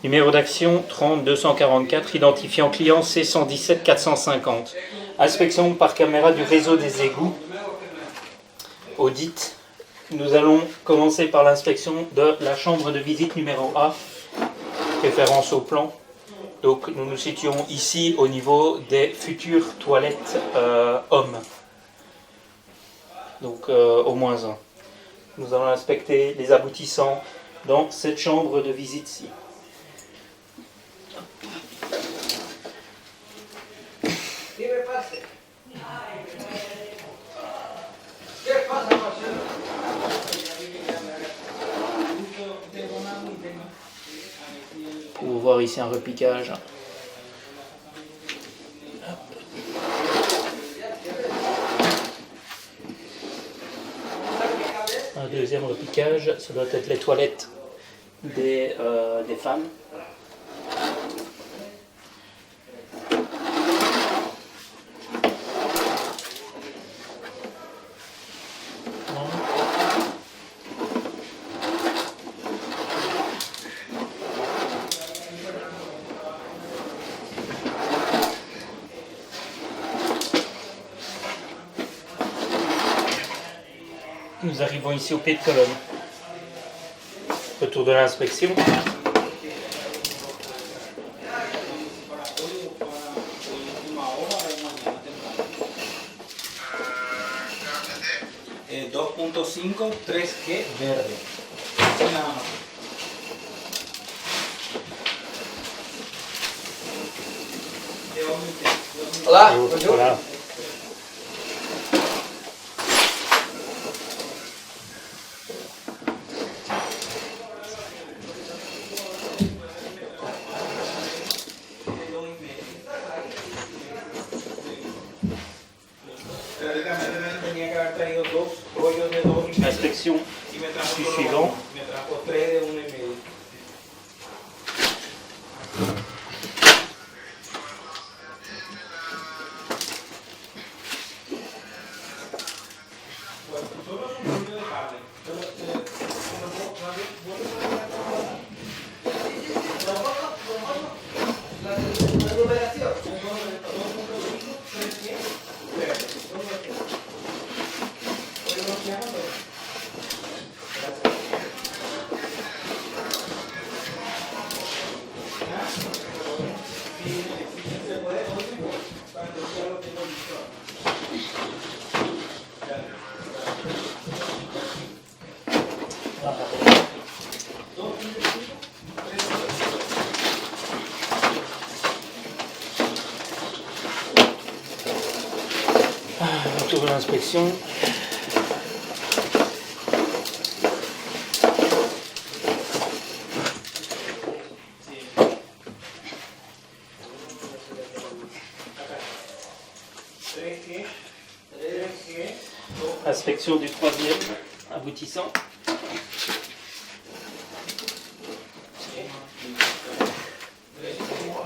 Numéro d'action 30 244, identifiant client C117 450. Inspection par caméra du réseau des égouts. Audit. Nous allons commencer par l'inspection de la chambre de visite numéro A, référence au plan. Donc nous nous situons ici au niveau des futures toilettes hommes. Donc au moins 1. Nous allons inspecter les aboutissants dans cette chambre de visite-ci. Vous voir ici un repiquage. Un deuxième repiquage, ça doit être les toilettes des femmes. Nous arrivons ici au pied de colonne. Retour de l'inspection. Et 2.5 3G verde. Hola, Voilà. Tenía que haber traído 2 rollos de 2,5 Inspection y me trajo du solo suivant. uno. Me trajo 3 de 1,5. Retour de l'inspection. Inspection du troisième aboutissant.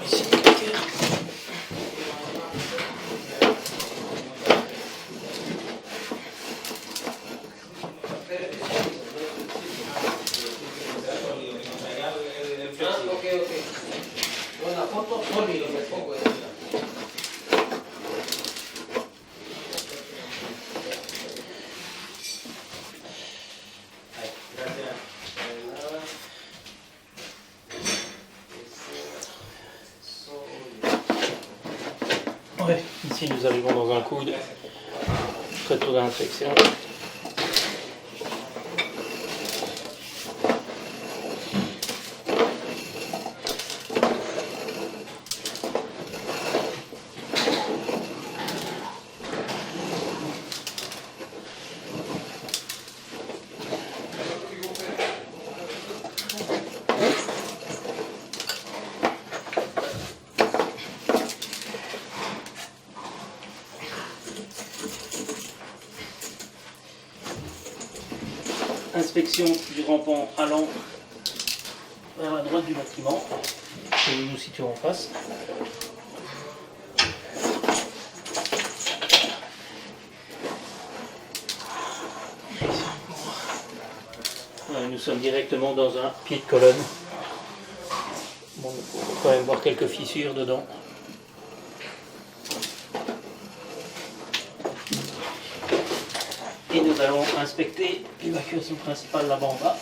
Ici, Una foto sólido me pongo esta. ouais, ici nous arrivons dans un coude. Retour de l'inspection. Inspection du rampant allant vers la droite du bâtiment, que nous nous situons en face. Voilà, nous sommes directement dans un pied de colonne. on peut quand même voir quelques fissures dedans. Et nous allons inspecter l'évacuation principale là-bas en bas.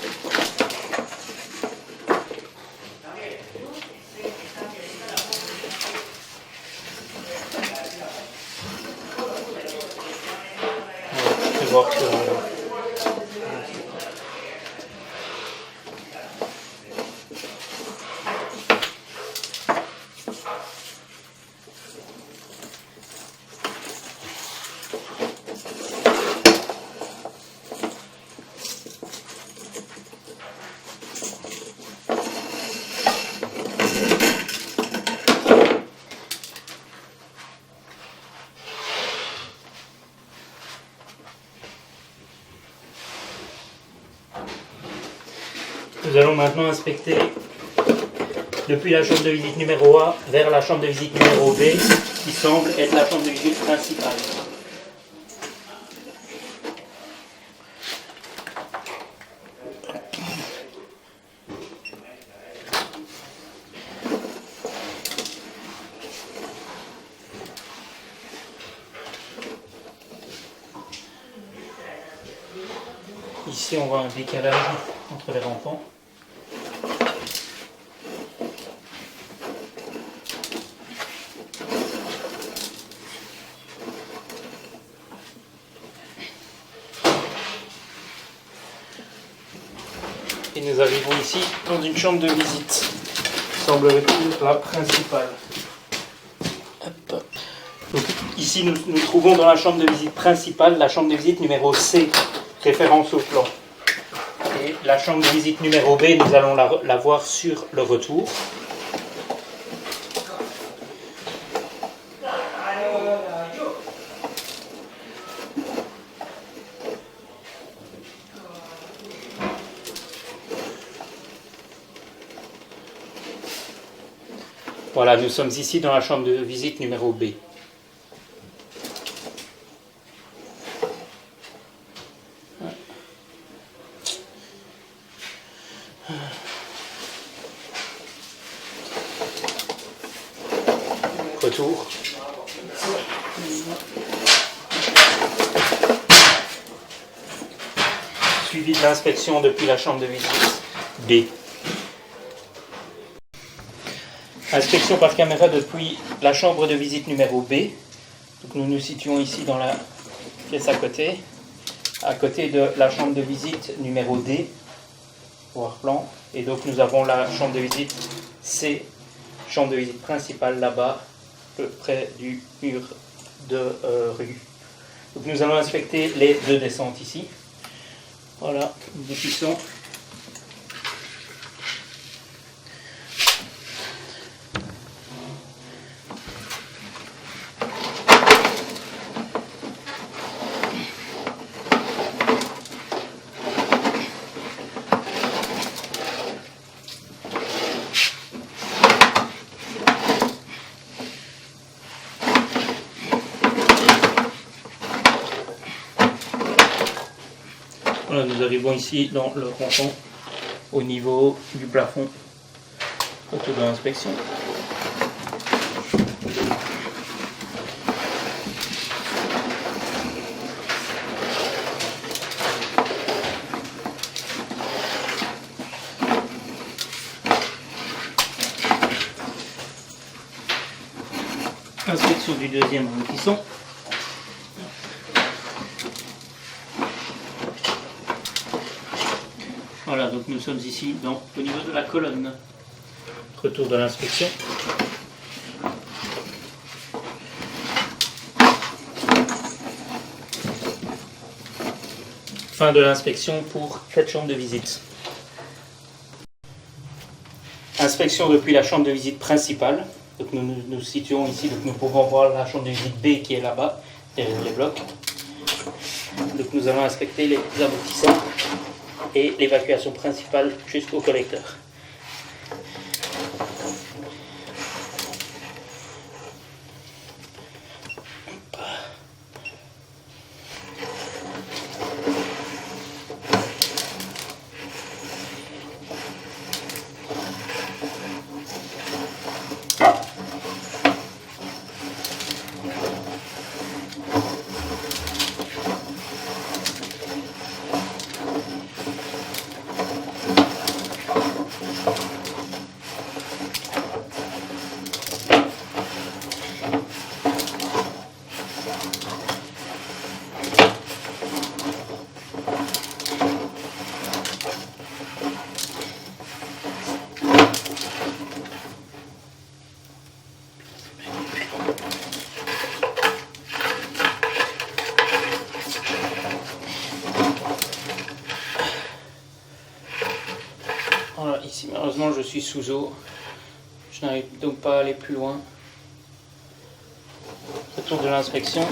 Je vais voir que nous allons maintenant inspecter depuis la chambre de visite numéro A vers la chambre de visite numéro B, qui semble être la chambre de visite principale. Ici, on voit un décalage entre les rampants. Et nous arrivons ici dans une chambre de visite, semble-t-il la principale. Hop. Donc, ici, nous trouvons dans la chambre de visite principale la chambre de visite numéro C, référence au plan. Et la chambre de visite numéro B, nous allons la voir sur le retour. Voilà, nous sommes ici dans la chambre de visite numéro B. Retour. Suivi de l'inspection depuis la chambre de visite B. Inspection par caméra depuis la chambre de visite numéro B. Donc nous nous situons ici dans la pièce à côté de la chambre de visite numéro D, voir plan. Et donc nous avons la chambre de visite C, chambre de visite principale là-bas, près du mur de rue. Donc nous allons inspecter les deux descentes ici. Voilà, nous défissons. Voilà, nous arrivons ici dans le rampant au niveau du plafond autour de l'inspection. Inspection du deuxième remplissant. Voilà, donc nous sommes ici au niveau de la colonne. Retour de l'inspection. Fin de l'inspection pour cette chambre de visite. Inspection depuis la chambre de visite principale. Donc nous nous situons ici, donc nous pouvons voir la chambre de visite B qui est là-bas, derrière les blocs. Donc nous allons inspecter les aboutissants et l'évacuation principale jusqu'au collecteur. ici. Malheureusement, je suis sous eau. Je n'arrive donc pas à aller plus loin. Retour de l'inspection.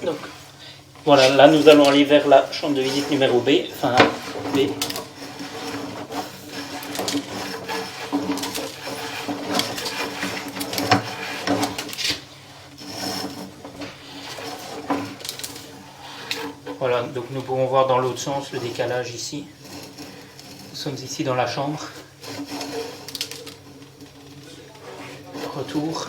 Donc voilà, là nous allons aller vers la chambre de visite numéro B, enfin B. Voilà, donc nous pouvons voir dans l'autre sens le décalage ici. Nous sommes ici dans la chambre. Retour.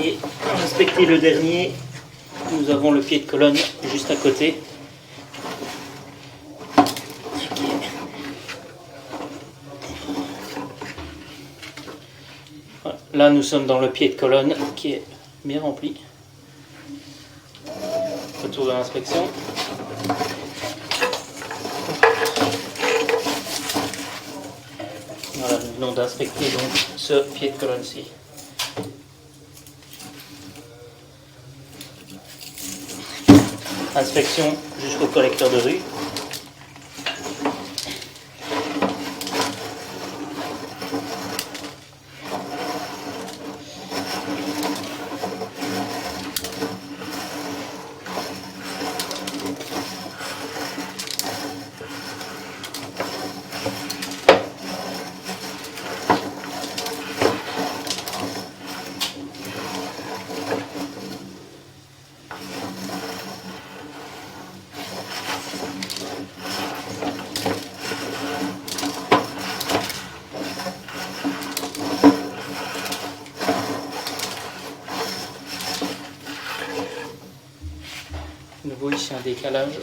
Et pour inspecter le dernier, nous avons le pied de colonne juste à côté. Voilà. Là, nous sommes dans le pied de colonne qui est bien rempli. Retour de l'inspection. Voilà, nous venons d'inspecter donc ce pied de colonne-ci. Inspection jusqu'au collecteur de rue. De nouveau ici un décalage.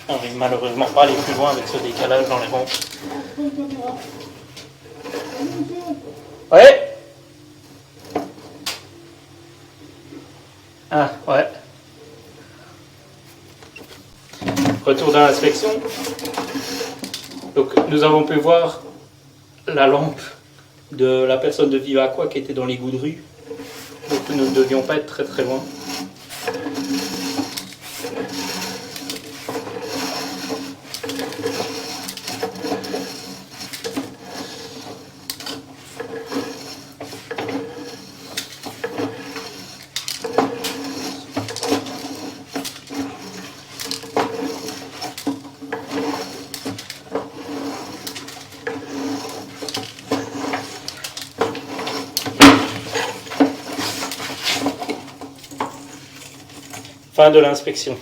On n'arrive malheureusement pas à aller plus loin avec ce décalage dans les ronds. Ouais. Ah, ouais. Retour dans l'inspection. Donc, nous avons pu voir la lampe de la personne de Viva Aqua qui était dans l'égout de rue. Donc, nous ne devions pas être très très loin. Fin de l'inspection.